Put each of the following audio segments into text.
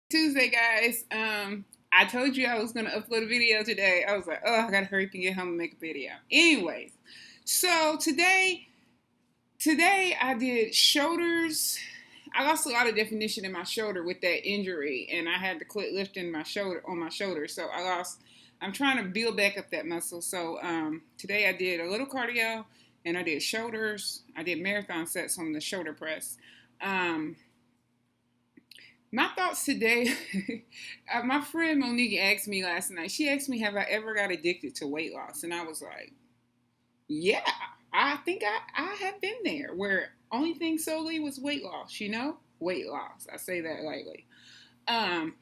Tuesday, guys. I told you I was gonna upload a video today. I was like, oh, I gotta hurry up and get home and make a video. Anyways, so today I did shoulders. I lost a lot of definition in my shoulder with that injury, and I had to quit lifting my shoulder on my shoulder. So I lost. I'm trying to build back up that muscle. So today I did a little cardio, and I did shoulders. I did marathon sets on the shoulder press. Um, My thoughts today, my friend Monique asked me last night, she asked me, have I ever got addicted to weight loss? And I was like, yeah, I think I have been there where only thing solely was weight loss, Weight loss. I say that lightly. Um,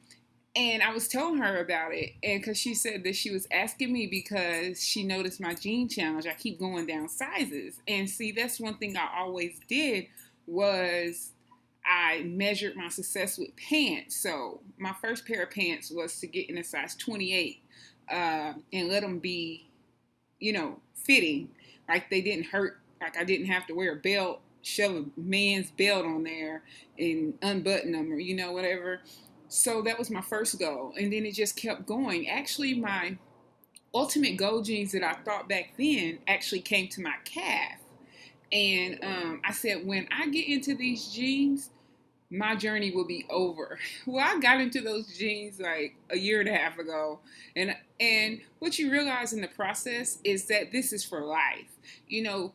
and I was telling her about it, and because she said that she was asking me because she noticed my jean challenge. I keep going down sizes, and see, that's one thing I always did was I measured my success with pants. So my first pair of pants was to get in a size 28 and let them be, fitting, like they didn't hurt, like I didn't have to wear a belt, shove a man's belt on there and unbutton them or whatever. So that was my first goal, and then it just kept going. Actually, my ultimate goal jeans that I thought back then actually came to my calf. And I said, when I get into these jeans, my journey will be over. Well, I got into those jeans like a year and a half ago, and what you realize in the process is that this is for life, you know.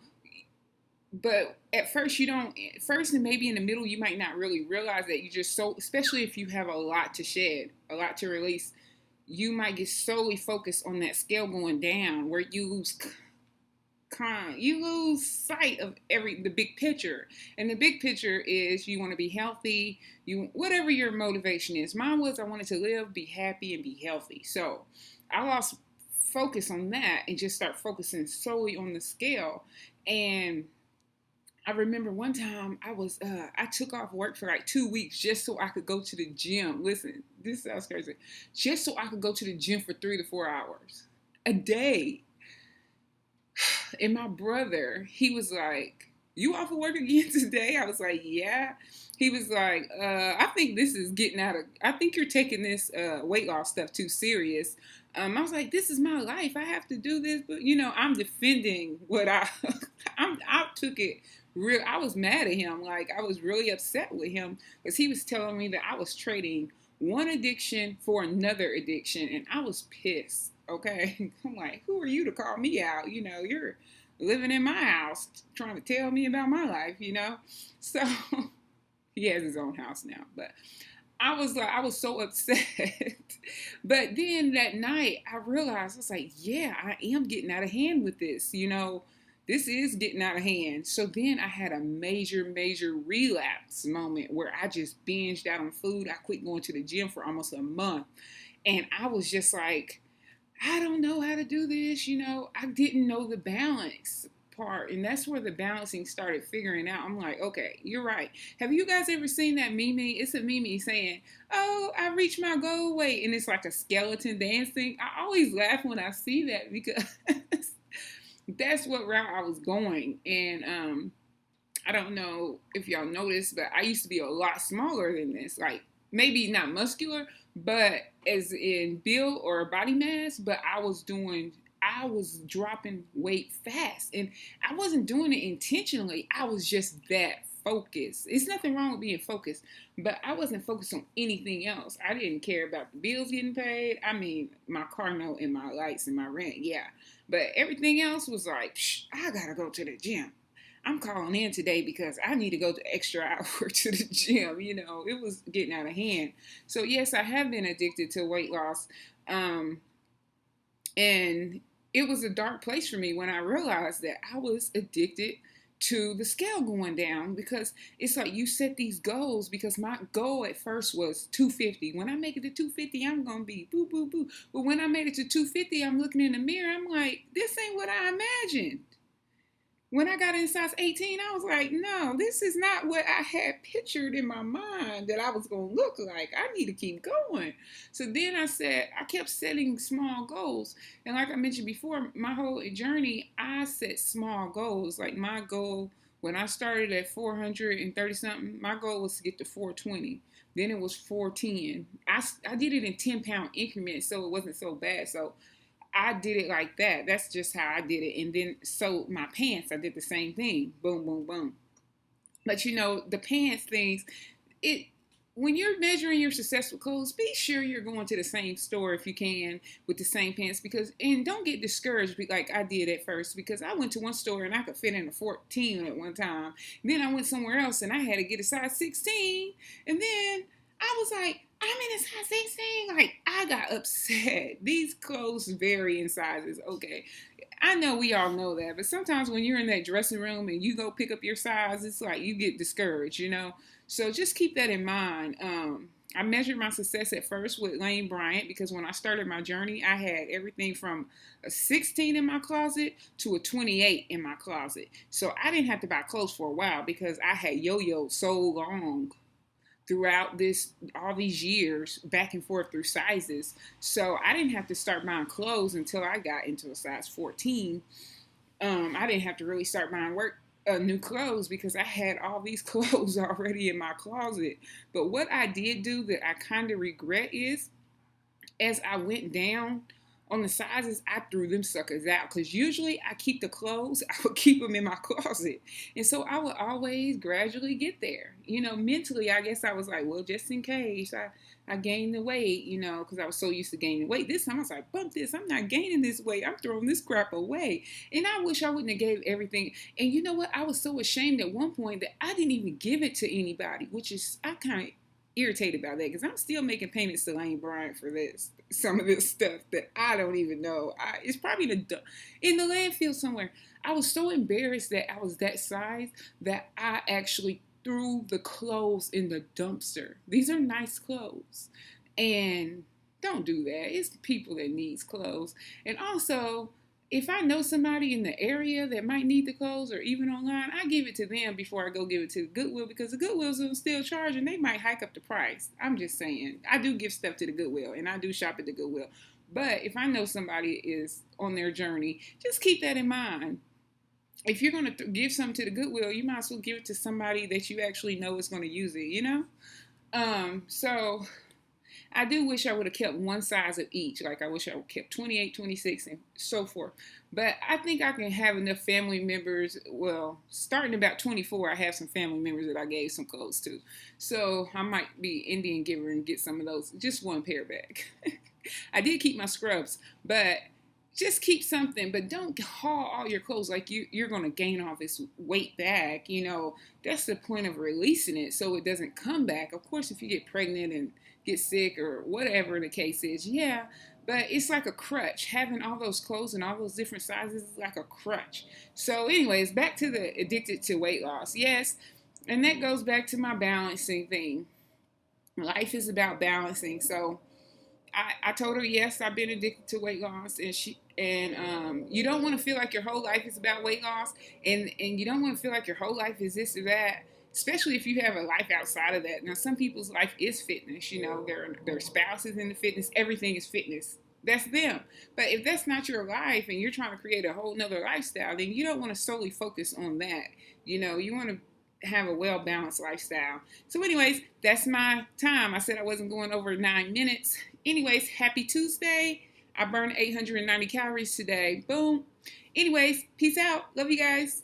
But at first you don't. First and maybe in the middle, you might not really realize that you just so. Especially if you have a lot to shed, a lot to release, you might get solely focused on that scale going down, where you lose sight of the big picture. And the big picture is you want to be healthy, you whatever your motivation is. Mine was I wanted to live, be happy, and be healthy. So I lost focus on that and just start focusing solely on the scale. And I remember one time I took off work for like 2 weeks just so I could go to the gym. Listen, this sounds crazy. Just so I could go to the gym for 3 to 4 hours a day. And my brother, he was like, you off of work again today? I was like, yeah. He was like, I think this is I think you're taking this weight loss stuff too serious. I was like, this is my life. I have to do this. But, I'm defending I took it real. I was mad at him. Like, I was really upset with him because he was telling me that I was trading one addiction for another addiction. And I was pissed. Okay. I'm like, who are you to call me out? You're living in my house trying to tell me about my life. So he has his own house now. But I was so upset. But then that night I realized, I was like, yeah, I am getting out of hand with this. This is getting out of hand. So then I had a major, major relapse moment where I just binged out on food. I quit going to the gym for almost a month. And I was just like, I don't know how to do this. I didn't know the balance part. And that's where the balancing started figuring out. I'm like, okay, you're right. Have you guys ever seen that meme? It's a meme saying, oh, I reached my goal weight. And it's like a skeleton dancing. I always laugh when I see that because that's what route I was going. And I don't know if y'all noticed, but I used to be a lot smaller than this. Like, maybe not muscular, but as in build or body mass, but I was dropping weight fast. And I wasn't doing it intentionally. I was just that focused. It's nothing wrong with being focused, but I wasn't focused on anything else. I didn't care about the bills getting paid. I mean, my car note and my lights and my rent, yeah. But everything else was like, I gotta go to the gym. I'm calling in today because I need to go the extra hour to the gym. It was getting out of hand. So yes, I have been addicted to weight loss. And it was a dark place for me when I realized that I was addicted to the scale going down, because it's like you set these goals, because my goal at first was 250. When I make it to 250, I'm going to be boo, boo, boo. But when I made it to 250, I'm looking in the mirror. I'm like, this ain't what I imagined. When I got in size 18, I was like, no, this is not what I had pictured in my mind that I was going to look like. I need to keep going. So then I kept setting small goals. And like I mentioned before, my whole journey, I set small goals. Like my goal, when I started at 430 something, my goal was to get to 420. Then it was 410. I did it in 10-pound increments, so it wasn't so bad. So I did it like that. That's just how I did it. And then so my pants, I did the same thing. Boom, boom, boom. But you know, the pants things, it when you're measuring your success with clothes, be sure you're going to the same store if you can with the same pants, because and don't get discouraged like I did at first, because I went to one store and I could fit in a 14 at one time. Then I went somewhere else and I had to get a size 16. And then I was like, I'm in a size 16. Like, I got upset. These clothes vary in sizes. Okay. I know we all know that, but sometimes when you're in that dressing room and you go pick up your size, it's like you get discouraged, you know? So just keep that in mind. I measured my success at first with Lane Bryant, because when I started my journey, I had everything from a 16 in my closet to a 28 in my closet. So I didn't have to buy clothes for a while because I had yo-yoed so long throughout all these years back and forth through sizes. So I didn't have to start buying clothes until I got into a size 14. I didn't have to really start buying new clothes because I had all these clothes already in my closet. But what I did do that I kind of regret is, as I went down on the sizes, I threw them suckers out, because usually I keep the clothes, I would keep them in my closet. And so I would always gradually get there. You know, mentally, I guess I was like, well, just in case I gained the weight, you know, because I was so used to gaining weight. This time I was like, bump this, I'm not gaining this weight. I'm throwing this crap away. And I wish I wouldn't have gave everything. And you know what? I was so ashamed at one point that I didn't even give it to anybody, which is, I kind of irritated about that, because I'm still making payments to Lane Bryant for some of this stuff that I don't even know. It's probably in the landfill somewhere. I was so embarrassed that I was that size that I actually threw the clothes in the dumpster. These are nice clothes, and don't do that. It's people that needs clothes. And also, if I know somebody in the area that might need the clothes, or even online, I give it to them before I go give it to the Goodwill, because the Goodwills will still charge and they might hike up the price. I'm just saying. I do give stuff to the Goodwill and I do shop at the Goodwill. But if I know somebody is on their journey, just keep that in mind. If you're going to give something to the Goodwill, you might as well give it to somebody that you actually know is going to use it, you know? So I do wish I would have kept one size of each. Like, I wish I would have kept 28, 26, and so forth. But I think I can have enough family members. Well, starting about 24, I have some family members that I gave some clothes to. So I might be Indian giver and get some of those. Just one pair back. I did keep my scrubs, but just keep something. But don't haul all your clothes like you're going to gain all this weight back. You know, that's the point of releasing it, so it doesn't come back. Of course, if you get pregnant and get sick or whatever the case is, yeah, but it's like a crutch. Having all those clothes and all those different sizes is like a crutch. So anyways, back to the addicted to weight loss. Yes, and that goes back to my balancing thing. Life is about balancing. So I told her, yes, I've been addicted to weight loss, and you don't want to feel like your whole life is about weight loss, and you don't want to feel like your whole life is this or that, especially if you have a life outside of that. Now, some people's life is fitness, you know, their spouse is into fitness, everything is fitness. That's them. But if that's not your life and you're trying to create a whole nother lifestyle, then you don't want to solely focus on that. You know, you want to have a well-balanced lifestyle. So anyways, that's my time. I said I wasn't going over 9 minutes. Anyways, happy Tuesday. I burned 890 calories today. Boom. Anyways, peace out. Love you guys.